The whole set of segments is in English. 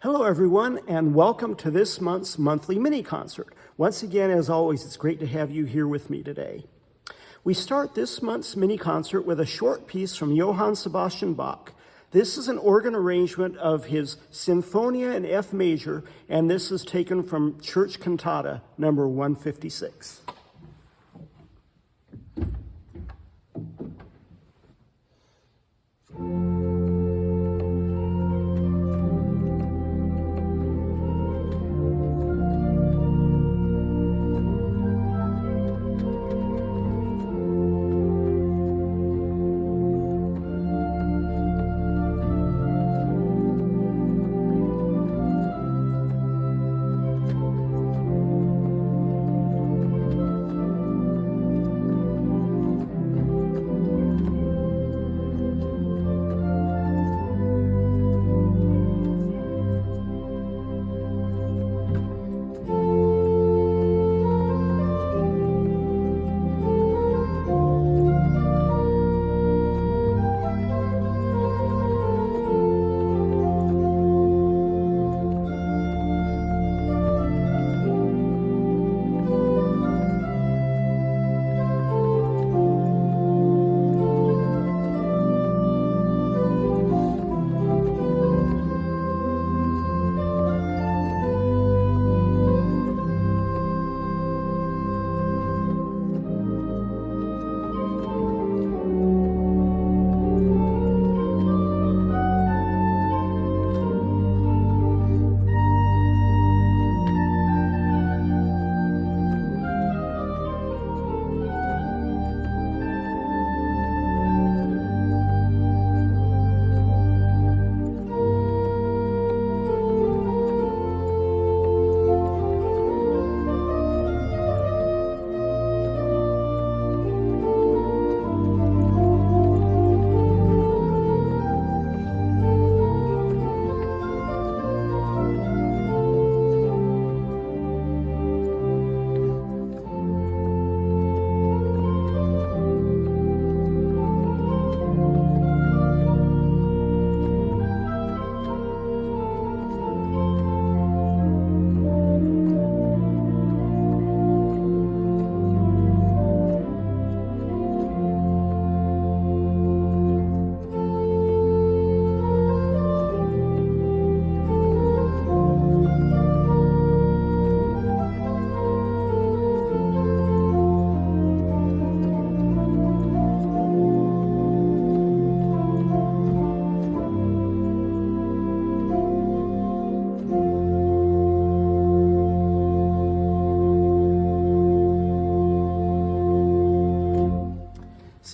Hello, everyone, and welcome to this month's monthly mini concert. Once again, as always, it's great to have you here with me today. We start this month's mini concert with a short piece from Johann Sebastian Bach. This is an organ arrangement of his Sinfonia in F major, and this is taken from Church Cantata number 156.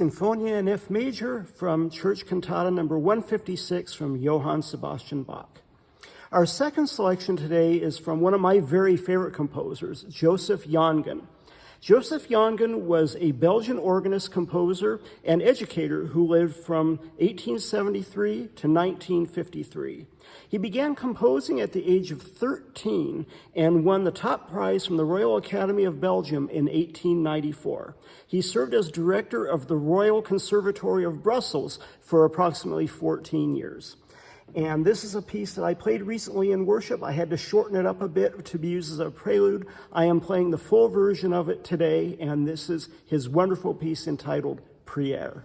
Sinfonia in F major from Church Cantata number 156 from Johann Sebastian Bach. Our second selection today is from one of my very favorite composers, Joseph Jongen. Joseph Jongen was a Belgian organist, composer, and educator who lived from 1873 to 1953. He began composing at the age of 13 and won the top prize from the Royal Academy of Belgium in 1894. He served as director of the Royal Conservatory of Brussels for approximately 14 years. And this is a piece that I played recently in worship. I had to shorten it up a bit to be used as a prelude. I am playing the full version of it today, and this is his wonderful piece entitled Priere.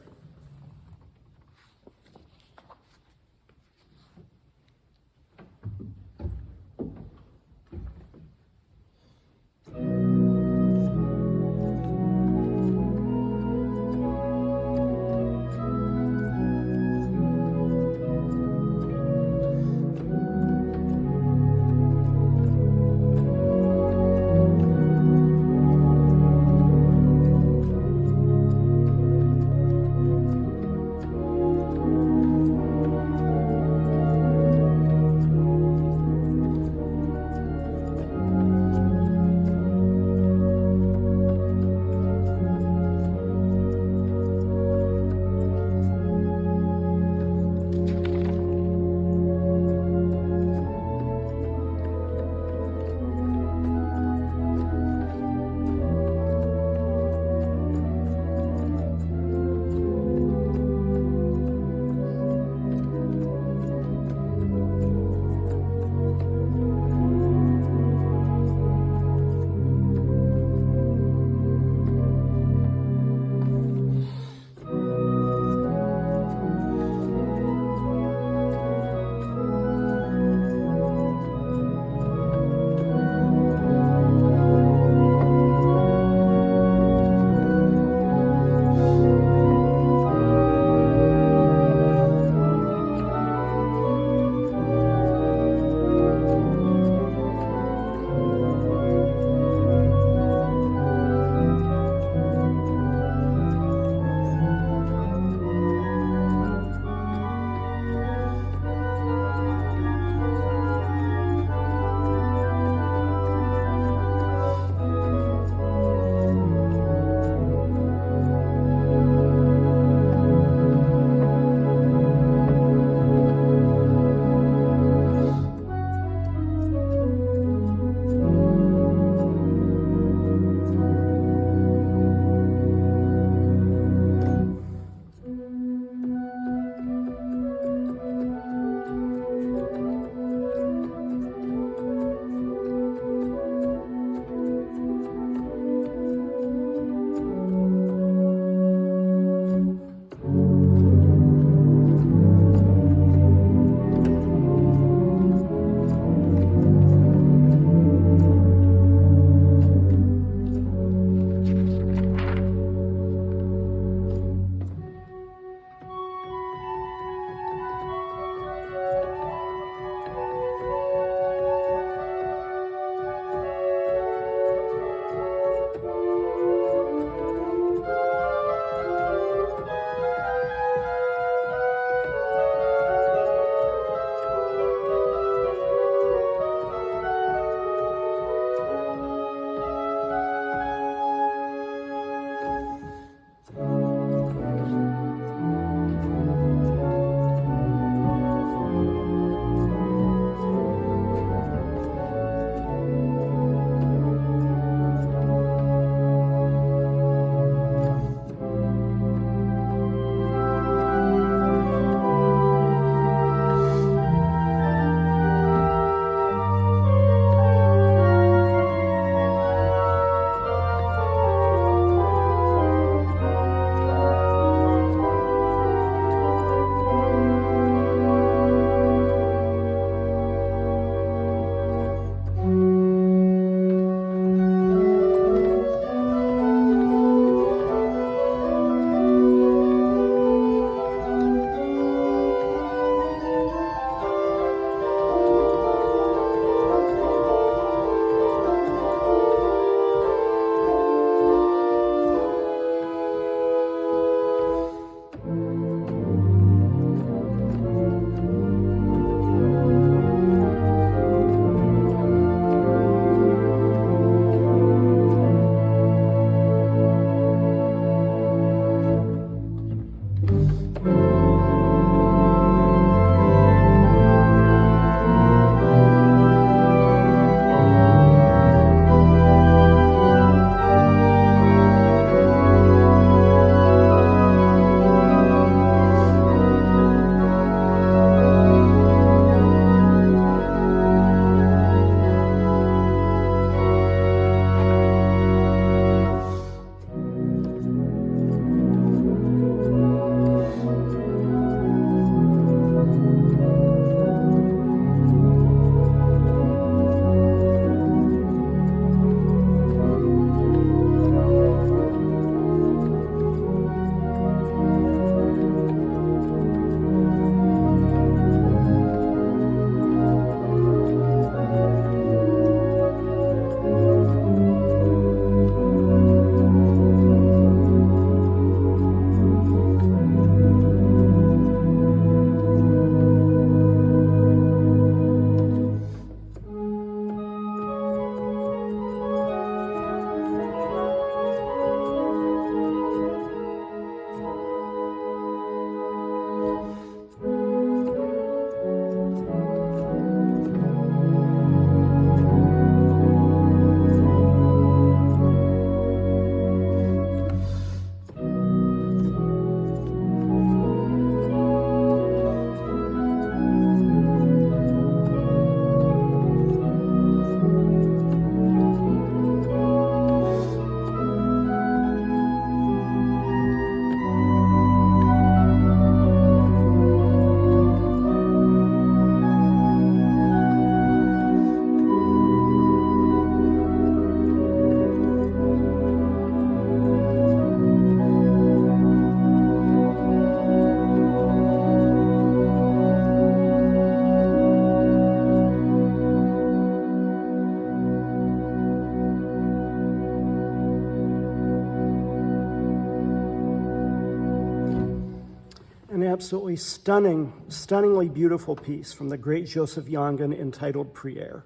absolutely stunningly beautiful piece from the great Joseph Jongen entitled Priere.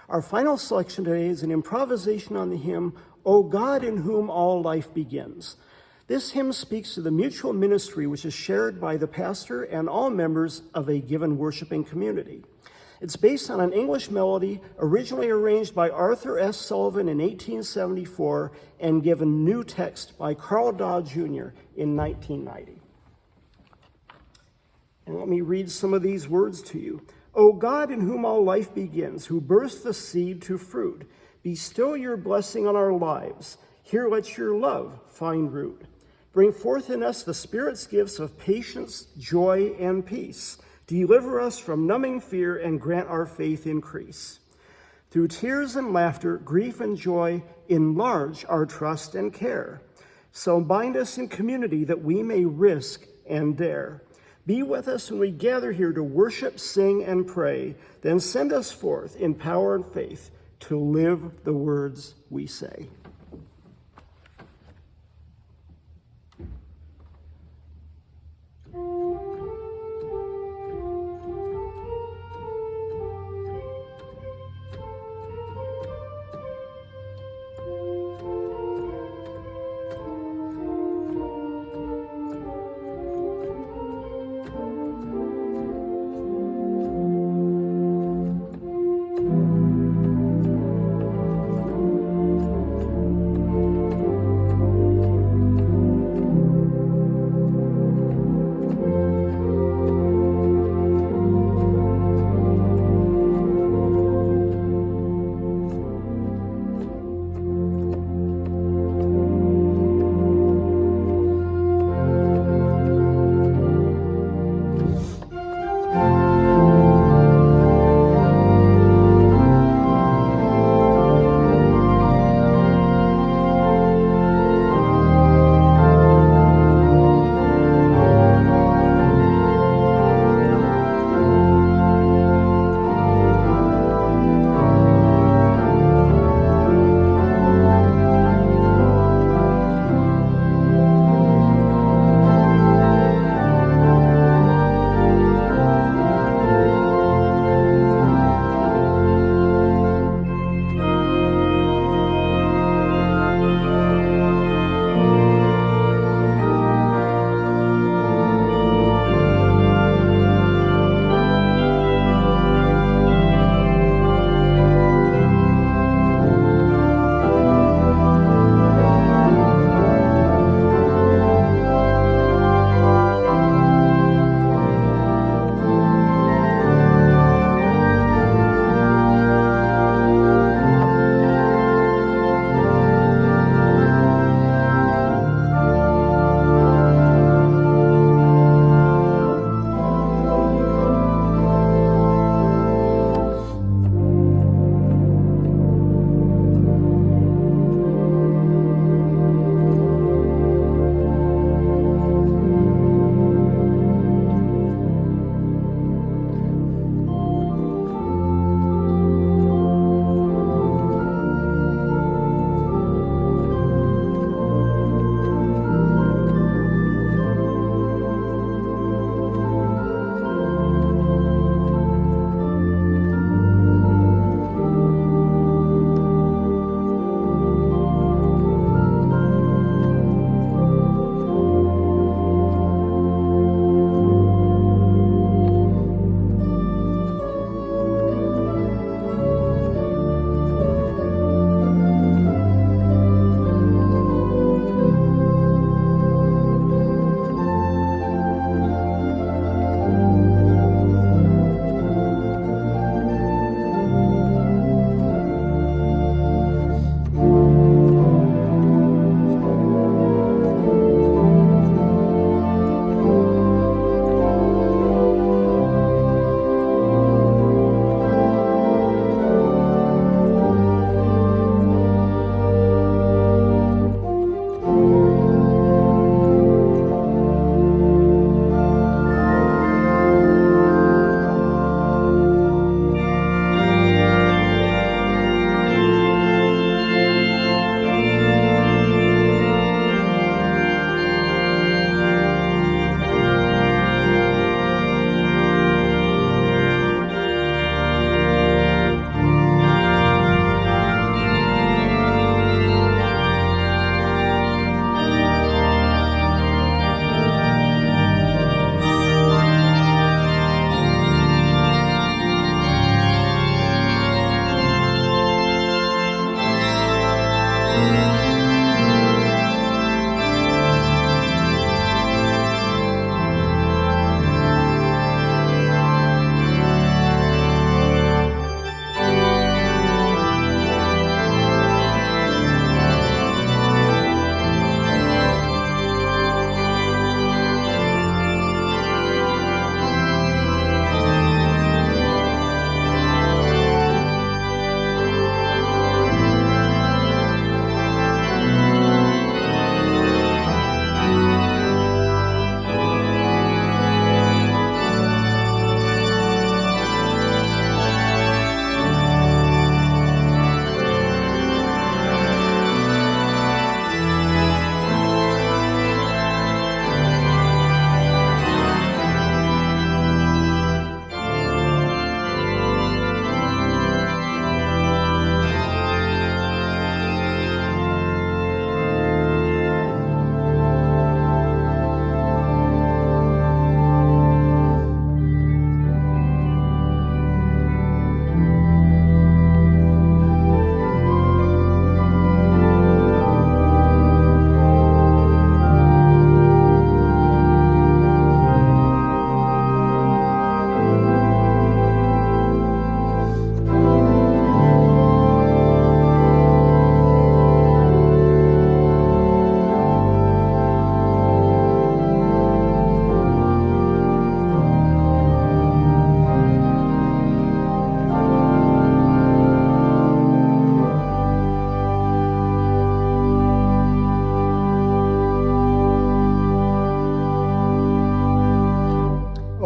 Our final selection today is an improvisation on the hymn, O God in whom all life begins. This hymn speaks to the mutual ministry which is shared by the pastor and all members of a given worshiping community. It's based on an English melody originally arranged by Arthur S. Sullivan in 1874 and given new text by Carl Dodd Jr. in 1990. And let me read some of these words to you. O God in whom all life begins, who burst the seed to fruit, bestow your blessing on our lives. Here let your love find root. Bring forth in us the Spirit's gifts of patience, joy, and peace. Deliver us from numbing fear and grant our faith increase. Through tears and laughter, grief and joy, enlarge our trust and care. So bind us in community that we may risk and dare. Be with us when we gather here to worship, sing, and pray. Then send us forth in power and faith to live the words we say.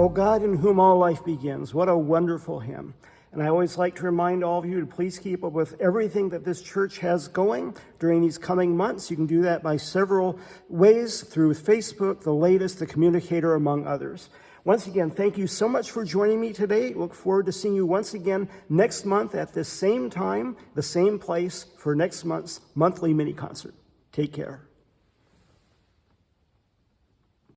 O God, in whom all life begins. What a wonderful hymn. And I always like to remind all of you to please keep up with everything that this church has going during these coming months. You can do that by several ways, through Facebook, The Latest, The Communicator, among others. Once again, thank you so much for joining me today. Look forward to seeing you once again next month at this same time, the same place, for next month's monthly mini concert. Take care.